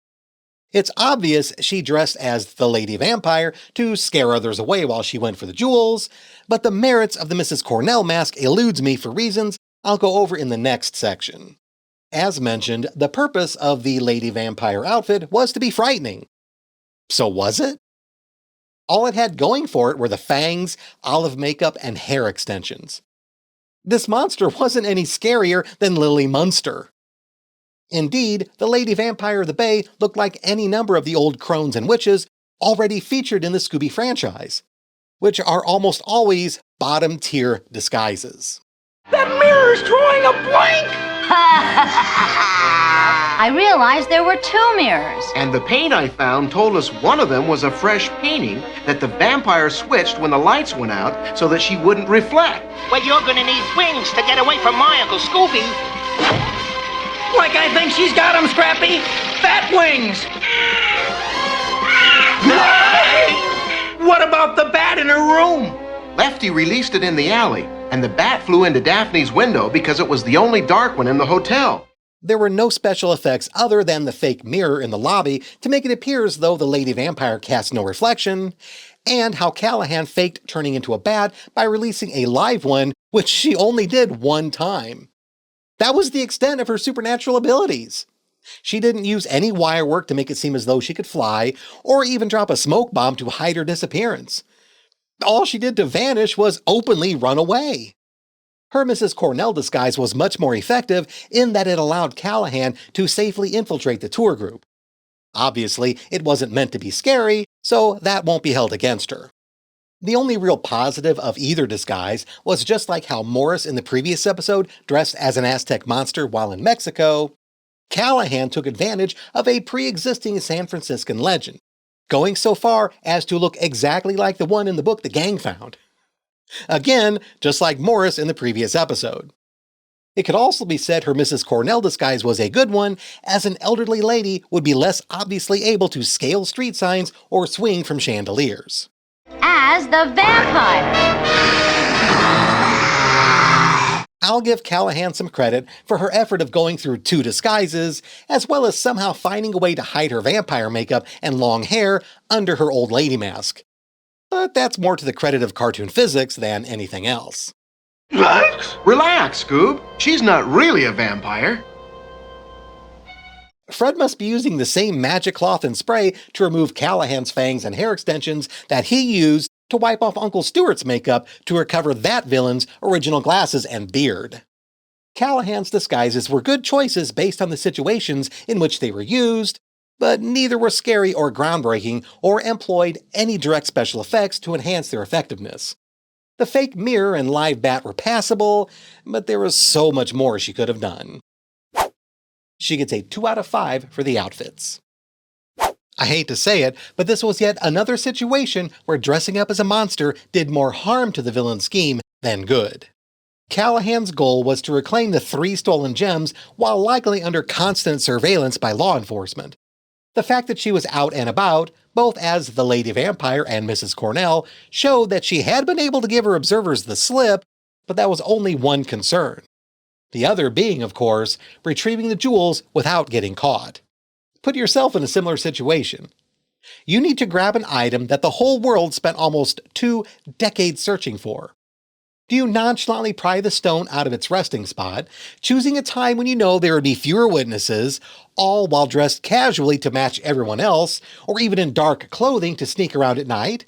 [SPEAKER 4] It's obvious she dressed as the Lady Vampire to scare others away while she went for the jewels, but the merits of the Mrs. Cornell mask eludes me for reasons I'll go over in the next section. As mentioned, the purpose of the Lady Vampire outfit was to be frightening. So was it? All it had going for it were the fangs, olive makeup, and hair extensions. This monster wasn't any scarier than Lily Munster. Indeed, the Lady Vampire of the Bay looked like any number of the old crones and witches already featured in the Scooby franchise, which are almost always bottom-tier disguises.
[SPEAKER 7] That mirror's drawing a blank!
[SPEAKER 5] I realized there were 2 mirrors.
[SPEAKER 8] And the paint I found told us one of them was a fresh painting that the vampire switched when the lights went out so that she wouldn't reflect.
[SPEAKER 1] Well, you're gonna need wings to get away from my Uncle Scooby.
[SPEAKER 7] Like I think she's got 'em, Scrappy! Bat wings! What about the bat in her room?
[SPEAKER 8] Lefty released it in the alley, and the bat flew into Daphne's window because it was the only dark one in the hotel.
[SPEAKER 4] There were no special effects other than the fake mirror in the lobby to make it appear as though the Lady Vampire cast no reflection, and how Callahan faked turning into a bat by releasing a live one, which she only did 1 time. That was the extent of her supernatural abilities. She didn't use any wire work to make it seem as though she could fly, or even drop a smoke bomb to hide her disappearance. All she did to vanish was openly run away. Her Mrs. Cornell disguise was much more effective in that it allowed Callahan to safely infiltrate the tour group. Obviously, it wasn't meant to be scary, so that won't be held against her. The only real positive of either disguise was just like how Morris in the previous episode dressed as an Aztec monster while in Mexico, Callahan took advantage of a pre-existing San Franciscan legend, going so far as to look exactly like the one in the book the gang found. Again, just like Morris in the previous episode. It could also be said her Mrs. Cornell disguise was a good one, as an elderly lady would be less obviously able to scale street signs or swing from chandeliers.
[SPEAKER 5] As the vampire.
[SPEAKER 4] I'll give Callahan some credit for her effort of going through 2 disguises, as well as somehow finding a way to hide her vampire makeup and long hair under her old lady mask. But that's more to the credit of cartoon physics than anything else.
[SPEAKER 8] Relax, Scoob. She's not really a vampire.
[SPEAKER 4] Fred must be using the same magic cloth and spray to remove Callahan's fangs and hair extensions that he used to wipe off Uncle Stuart's makeup to recover that villain's original glasses and beard. Callahan's disguises were good choices based on the situations in which they were used, but neither were scary or groundbreaking or employed any direct special effects to enhance their effectiveness. The fake mirror and live bat were passable, but there was so much more she could have done. She gets a 2 out of 5 for the outfits. I hate to say it, but this was yet another situation where dressing up as a monster did more harm to the villain's scheme than good. Callahan's goal was to reclaim the 3 stolen gems while likely under constant surveillance by law enforcement. The fact that she was out and about, both as the Lady Vampire and Mrs. Cornell, showed that she had been able to give her observers the slip, but that was only one concern. The other being, of course, retrieving the jewels without getting caught. Put yourself in a similar situation. You need to grab an item that the whole world spent almost 2 decades searching for. Do you nonchalantly pry the stone out of its resting spot, choosing a time when you know there would be fewer witnesses, all while dressed casually to match everyone else, or even in dark clothing to sneak around at night?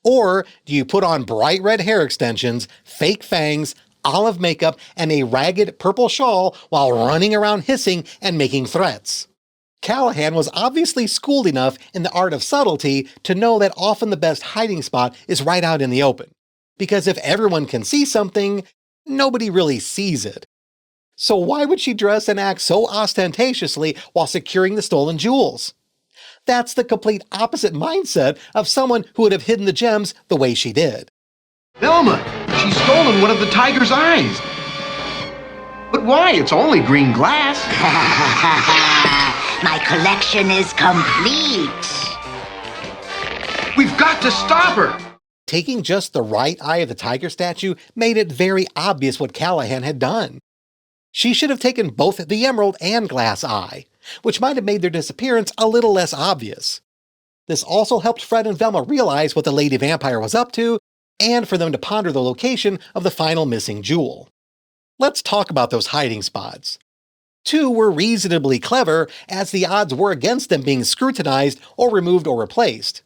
[SPEAKER 4] Or do you put on bright red hair extensions, fake fangs, olive makeup, and a ragged purple shawl while running around hissing and making threats? Callahan was obviously schooled enough in the art of subtlety to know that often the best hiding spot is right out in the open. Because if everyone can see something, nobody really sees it. So why would she dress and act so ostentatiously while securing the stolen jewels? That's the complete opposite mindset of someone who would have hidden the gems the way she did.
[SPEAKER 8] Velma, she's stolen one of the tiger's eyes. But why? It's only green glass.
[SPEAKER 11] My collection is complete.
[SPEAKER 8] We've got to stop her.
[SPEAKER 4] Taking just the right eye of the tiger statue made it very obvious what Callahan had done. She should have taken both the emerald and glass eye, which might have made their disappearance a little less obvious. This also helped Fred and Velma realize what the Lady Vampire was up to, and for them to ponder the location of the final missing jewel. Let's talk about those hiding spots. 2 were reasonably clever, as the odds were against them being scrutinized or removed or replaced.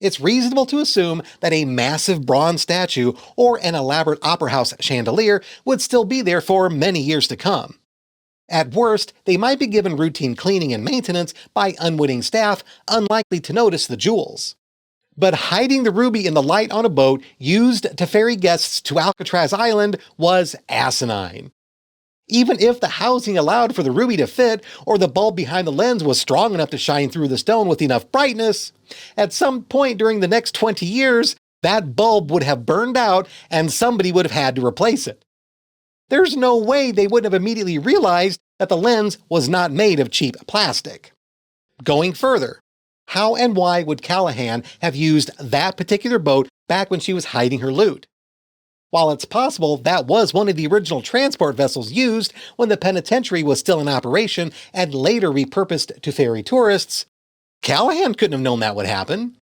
[SPEAKER 4] It's reasonable to assume that a massive bronze statue or an elaborate opera house chandelier would still be there for many years to come. At worst, they might be given routine cleaning and maintenance by unwitting staff unlikely to notice the jewels. But hiding the ruby in the light on a boat used to ferry guests to Alcatraz Island was asinine. Even if the housing allowed for the ruby to fit, or the bulb behind the lens was strong enough to shine through the stone with enough brightness, at some point during the next 20 years, that bulb would have burned out and somebody would have had to replace it. There's no way they would have immediately realized that the lens was not made of cheap plastic. Going further, how and why would Callahan have used that particular boat back when she was hiding her loot? While it's possible that was one of the original transport vessels used when the penitentiary was still in operation and later repurposed to ferry tourists, Callahan couldn't have known that would happen.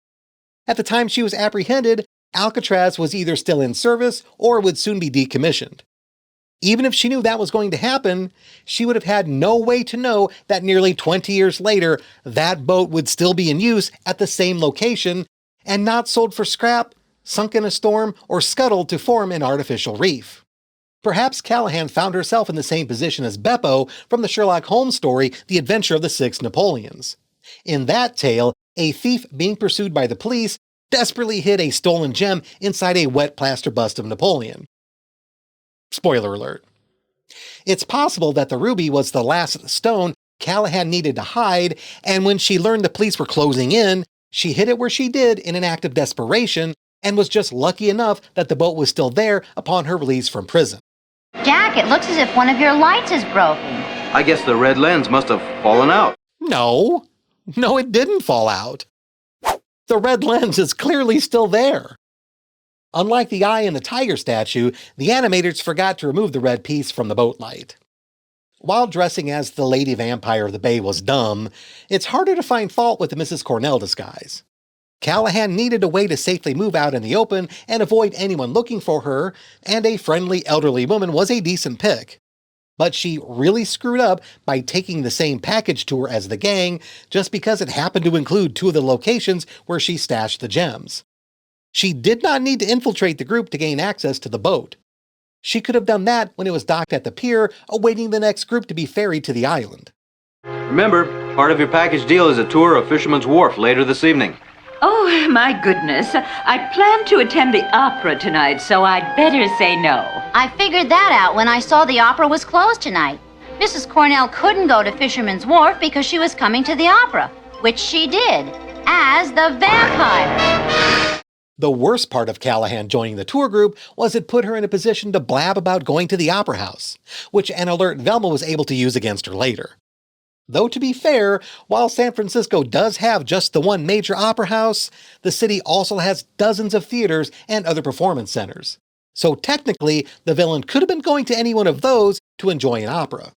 [SPEAKER 4] At the time she was apprehended, Alcatraz was either still in service or would soon be decommissioned. Even if she knew that was going to happen, she would have had no way to know that nearly 20 years later, that boat would still be in use at the same location and not sold for scrap, sunk in a storm, or scuttled to form an artificial reef. Perhaps Callahan found herself in the same position as Beppo from the Sherlock Holmes story, The Adventure of the Six Napoleons. In that tale, a thief being pursued by the police desperately hid a stolen gem inside a wet plaster bust of Napoleon. Spoiler alert. It's possible that the ruby was the last stone Callahan needed to hide, and when she learned the police were closing in, she hid it where she did in an act of desperation, and was just lucky enough that the boat was still there upon her release from prison.
[SPEAKER 5] Jack, it looks as if one of your lights is broken.
[SPEAKER 10] I guess the red lens must have fallen out.
[SPEAKER 4] No, it didn't fall out. The red lens is clearly still there. Unlike the eye in the tiger statue, the animators forgot to remove the red piece from the boat light. While dressing as the Lady Vampire of the Bay was dumb, it's harder to find fault with the Mrs. Cornell disguise. Callahan needed a way to safely move out in the open and avoid anyone looking for her, and a friendly elderly woman was a decent pick. But she really screwed up by taking the same package tour as the gang just because it happened to include two of the locations where she stashed the gems. She did not need to infiltrate the group to gain access to the boat. She could have done that when it was docked at the pier, awaiting the next group to be ferried to the island.
[SPEAKER 10] Remember, part of your package deal is a tour of Fisherman's Wharf later this evening.
[SPEAKER 12] Oh, my goodness. I plan to attend the opera tonight, so I'd better say no.
[SPEAKER 5] I figured that out when I saw the opera was closed tonight. Mrs. Cornell couldn't go to Fisherman's Wharf because she was coming to the opera, which she did, as the vampire.
[SPEAKER 4] The worst part of Callahan joining the tour group was it put her in a position to blab about going to the opera house, which an alert Velma was able to use against her later. Though to be fair, while San Francisco does have just the one major opera house, the city also has dozens of theaters and other performance centers. So technically, the villain could have been going to any one of those to enjoy an opera.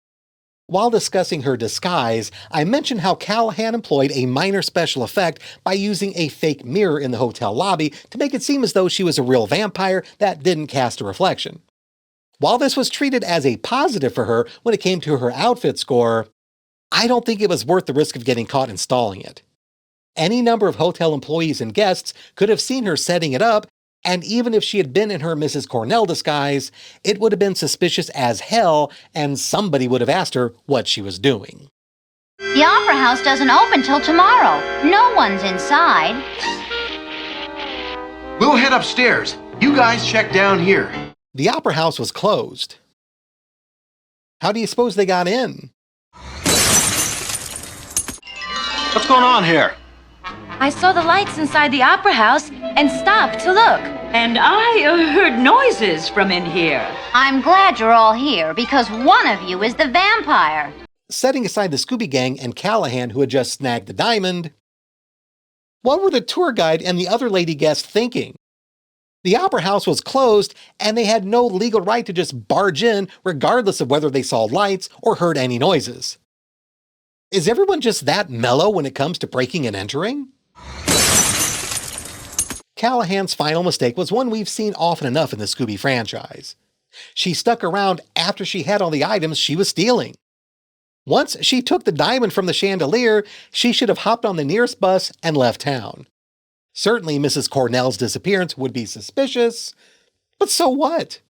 [SPEAKER 4] While discussing her disguise, I mentioned how Callahan employed a minor special effect by using a fake mirror in the hotel lobby to make it seem as though she was a real vampire that didn't cast a reflection. While this was treated as a positive for her when it came to her outfit score, I don't think it was worth the risk of getting caught installing it. Any number of hotel employees and guests could have seen her setting it up, and even if she had been in her Mrs. Cornell disguise, it would have been suspicious as hell, and somebody would have asked her what she was doing.
[SPEAKER 5] The opera house doesn't open till tomorrow. No one's inside.
[SPEAKER 8] We'll head upstairs. You guys check down here.
[SPEAKER 4] The opera house was closed. How do you suppose they got in?
[SPEAKER 10] What's going on here?
[SPEAKER 12] I saw the lights inside the opera house and stopped to look. And I heard noises from in here.
[SPEAKER 5] I'm glad you're all here because one of you is the vampire.
[SPEAKER 4] Setting aside the Scooby Gang and Callahan who had just snagged the diamond, what were the tour guide and the other lady guests thinking? The opera house was closed and they had no legal right to just barge in regardless of whether they saw lights or heard any noises. Is everyone just that mellow when it comes to breaking and entering? Callahan's final mistake was one we've seen often enough in the Scooby franchise. She stuck around after she had all the items she was stealing. Once she took the diamond from the chandelier, she should have hopped on the nearest bus and left town. Certainly Mrs. Cornell's disappearance would be suspicious, but so what?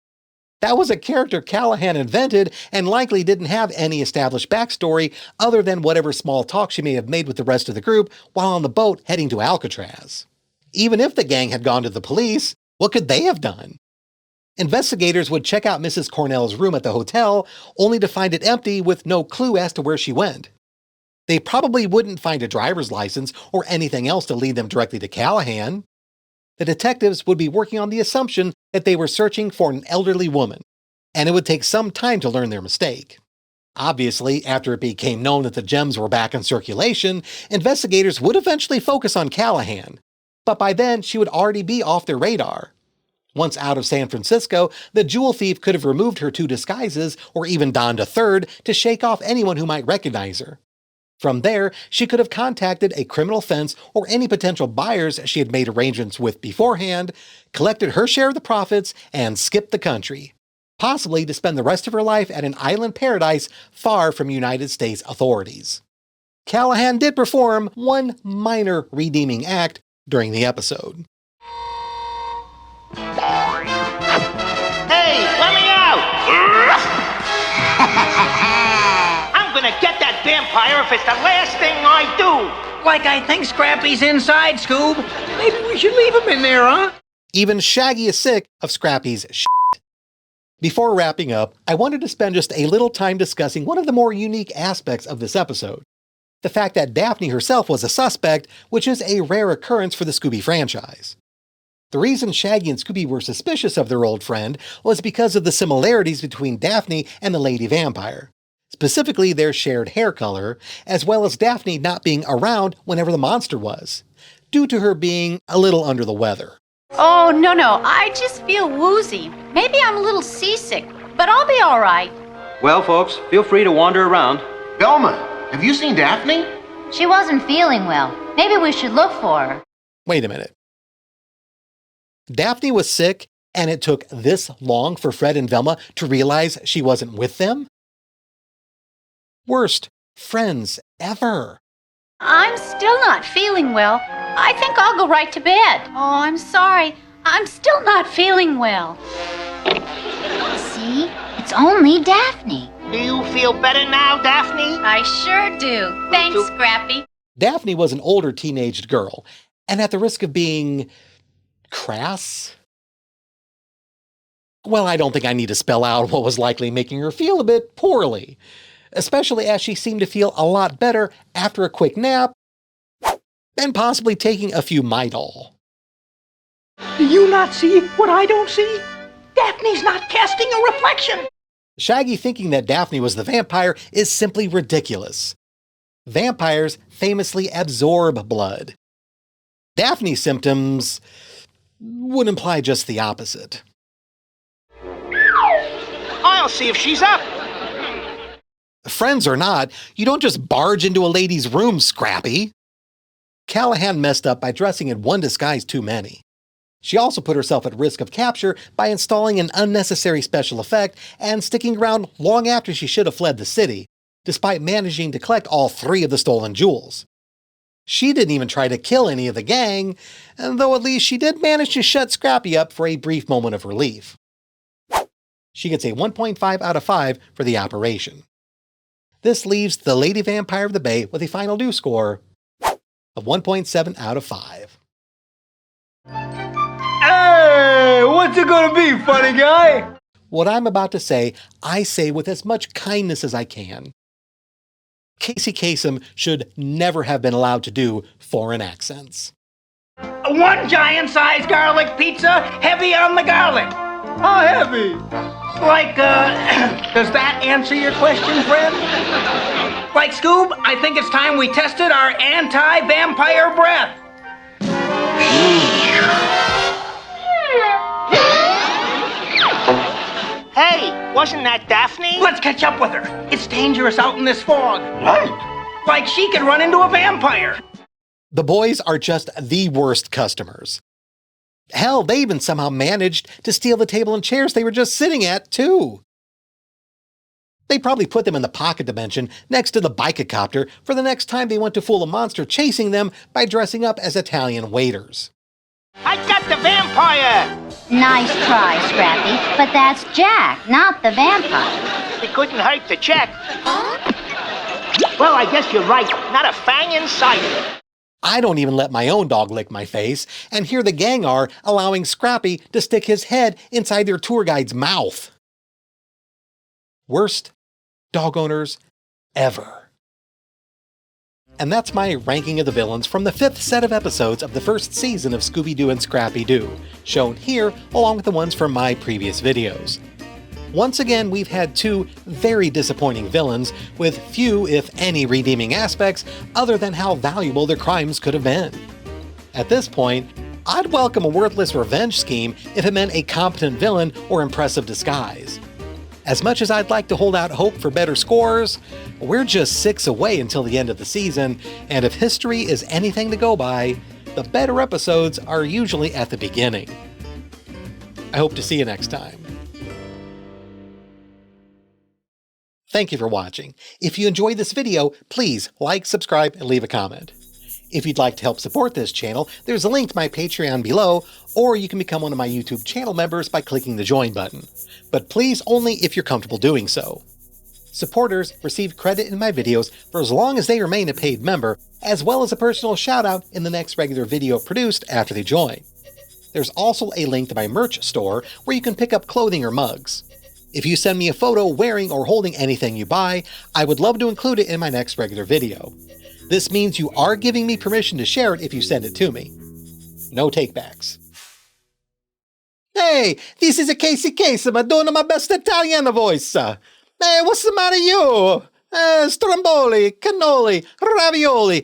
[SPEAKER 4] That was a character Callahan invented and likely didn't have any established backstory other than whatever small talk she may have made with the rest of the group while on the boat heading to Alcatraz. Even if the gang had gone to the police, what could they have done? Investigators would check out Mrs. Cornell's room at the hotel, only to find it empty with no clue as to where she went. They probably wouldn't find a driver's license or anything else to lead them directly to Callahan. The detectives would be working on the assumption that they were searching for an elderly woman, and it would take some time to learn their mistake. Obviously, after it became known that the gems were back in circulation, investigators would eventually focus on Callahan, but by then she would already be off their radar. Once out of San Francisco, the jewel thief could have removed her two disguises or even donned a third to shake off anyone who might recognize her. From there, she could have contacted a criminal fence or any potential buyers she had made arrangements with beforehand, collected her share of the profits, and skipped the country, possibly to spend the rest of her life at an island paradise far from United States authorities. Callahan did perform one minor redeeming act during the episode.
[SPEAKER 1] Hey, let me out! I'm gonna get that vampire if it's the last thing I do!
[SPEAKER 7] Like I think Scrappy's inside, Scoob. Maybe we should leave him in there, huh?
[SPEAKER 4] Even Shaggy is sick of Scrappy's shit. Before wrapping up, I wanted to spend just a little time discussing one of the more unique aspects of this episode. The fact that Daphne herself was a suspect, which is a rare occurrence for the Scooby franchise. The reason Shaggy and Scooby were suspicious of their old friend was because of the similarities between Daphne and the Lady Vampire. Specifically their shared hair color, as well as Daphne not being around whenever the monster was, due to her being a little under the weather.
[SPEAKER 5] Oh, no, I just feel woozy. Maybe I'm a little seasick, but I'll be all right.
[SPEAKER 10] Well, folks, feel free to wander around.
[SPEAKER 8] Velma, have you seen Daphne?
[SPEAKER 5] She wasn't feeling well. Maybe we should look for her.
[SPEAKER 4] Wait a minute. Daphne was sick, and it took this long for Fred and Velma to realize she wasn't with them? Worst friends ever.
[SPEAKER 5] I'm still not feeling well. I think I'll go right to bed. Oh, I'm sorry. I'm still not feeling well. See? It's only Daphne.
[SPEAKER 1] Do you feel better now, Daphne?
[SPEAKER 5] I sure do. Thanks, Scrappy.
[SPEAKER 4] Daphne was an older teenaged girl, and at the risk of being crass? Well, I don't think I need to spell out what was likely making her feel a bit poorly, especially as she seemed to feel a lot better after a quick nap and possibly taking a few Midol.
[SPEAKER 7] Do you not see what I don't see? Daphne's not casting a reflection.
[SPEAKER 4] Shaggy thinking that Daphne was the vampire is simply ridiculous. Vampires famously absorb blood. Daphne's symptoms would imply just the opposite.
[SPEAKER 1] I'll see if she's up.
[SPEAKER 4] Friends or not, you don't just barge into a lady's room, Scrappy. Callahan messed up by dressing in one disguise too many. She also put herself at risk of capture by installing an unnecessary special effect and sticking around long after she should have fled the city, despite managing to collect all 3 of the stolen jewels. She didn't even try to kill any of the gang, though at least she did manage to shut Scrappy up for a brief moment of relief. She gets a 1.5 out of 5 for the operation. This leaves the Lady Vampire of the Bay with a final due score of 1.7 out of 5.
[SPEAKER 7] Hey, what's it gonna be, funny guy?
[SPEAKER 4] What I'm about to say, I say with as much kindness as I can. Casey Kasem should never have been allowed to do foreign accents.
[SPEAKER 7] 1 giant-sized garlic pizza, heavy on the garlic. How heavy? Like, does that answer your question, friend? Like, Scoob, I think it's time we tested our anti-vampire breath.
[SPEAKER 1] Hey, wasn't that Daphne?
[SPEAKER 7] Let's catch up with her. It's dangerous out in this fog.
[SPEAKER 1] Right.
[SPEAKER 7] Like she could run into a vampire.
[SPEAKER 4] The boys are just the worst customers. Hell, they even somehow managed to steal the table and chairs they were just sitting at, too. They probably put them in the pocket dimension next to the bike-a-copter for the next time they want to fool a monster chasing them by dressing up as Italian waiters.
[SPEAKER 1] I got the vampire!
[SPEAKER 5] Nice try, Scrappy, but that's Jack, not the vampire.
[SPEAKER 1] It couldn't hurt to check. Well, I guess you're right. Not a fang in sight.
[SPEAKER 4] I don't even let my own dog lick my face, and here the gang are allowing Scrappy to stick his head inside their tour guide's mouth. Worst dog owners ever. And that's my ranking of the villains from the 5th set of episodes of the 1st season of Scooby-Doo and Scrappy-Doo, shown here along with the ones from my previous videos. Once again, we've had 2 very disappointing villains with few, if any, redeeming aspects other than how valuable their crimes could have been. At this point, I'd welcome a worthless revenge scheme if it meant a competent villain or impressive disguise. As much as I'd like to hold out hope for better scores, we're just 6 away until the end of the season, and if history is anything to go by, the better episodes are usually at the beginning. I hope to see you next time. Thank you for watching. If you enjoyed this video, please like, subscribe, and leave a comment. If you'd like to help support this channel, there's a link to my Patreon below, or you can become one of my YouTube channel members by clicking the join button. But please only if you're comfortable doing so. Supporters receive credit in my videos for as long as they remain a paid member, as well as a personal shout out in the next regular video produced after they join. There's also a link to my merch store where you can pick up clothing or mugs. If you send me a photo wearing or holding anything you buy, I would love to include it in my next regular video. This means you are giving me permission to share it if you send it to me. No takebacks. Hey, this is a Casey Kasem. I'm doing my best Italian voice. Hey, what's the matter you? Stromboli, cannoli, ravioli,